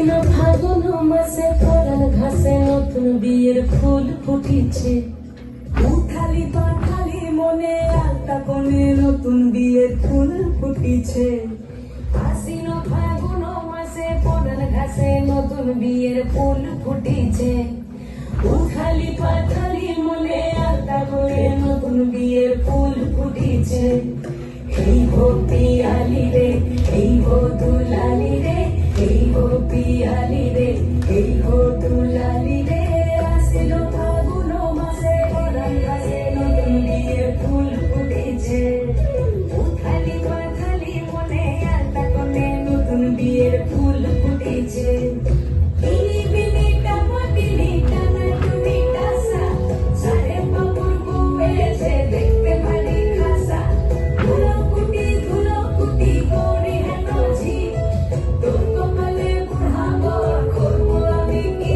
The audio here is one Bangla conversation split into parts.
আশ্বিন ফাগুন মাসে পরাণ ঘাসে নতুন বিয়ের ফুল ফুটিছে। উঠালি পাঠালি মনে আলতা কোণে নতুন বিয়ের ফুল ফুটিছে। আশ্বিন ফাগুন মাসে পরাণ ঘাসে নতুন বিয়ের ফুল ফুটিছে। উঠালি পাঠালি মনে আলতা কোণে নতুন বিয়ের ফুল ফুটিছে। এই ভক্তি আলি রে, এই দুলালি রে, এই পিয়ালি রে, এই দুলালি রে। আসিল ফাগুন মাসে পরাণ ঘাসে নতুন বিয়ের ফুল ফুটিছে। উঠালি পাঠালি মনে আলতা কোণে নতুন বিয়ের ফুল ফুটিছে। বিনি বিনি টাপা বিনি টানা টুনি টাসা, সাহেব বাবুর বউ এসে দেখতে ভারী খাসা। ধুলো কুটি গৌরী হেন ঝি, তোর কপালে বুড়াবো করবো আমি কি।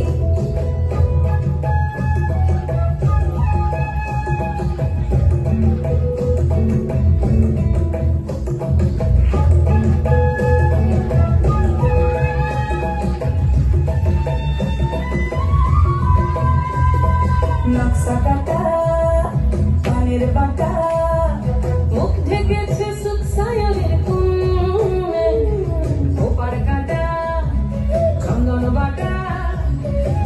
নকশা কাটা পানের বাটা, মুখ ঢেকেছে সুখ সায়নের কুমে। ওপার কাটা চন্দন বাটা,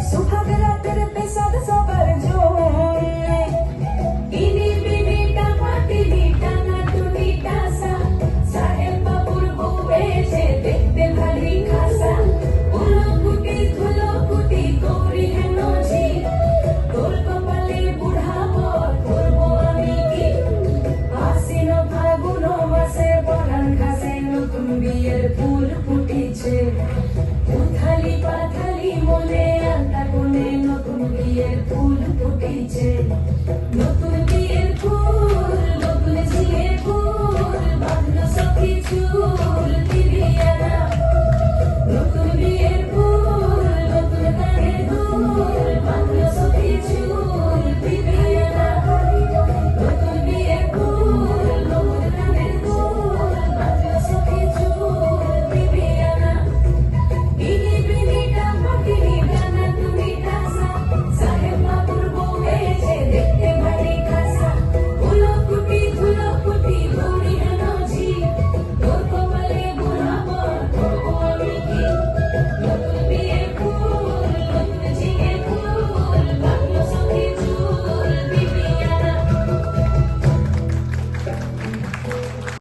সুহাগ রাতের পেশাদ সবার জন্যে। ইনি বিনি টাপা টিনি টানা টুনি টাসা, সাহেব বাবুর বউ এসে দেখতে ভারী খাসা। ধুলো কুটি গৌরী হেন ঝি, তোর কপালে বুড়াবো করবো আমি কি। আশ্বিন ফাগুন মাসে পরাণ ঘাসে নতুন বিয়ের ফুল ফুটিছে। উথালি পাথালি মনে আলতা কোণে নতুন বিয়ের ফুল ফুটিছে। নতুন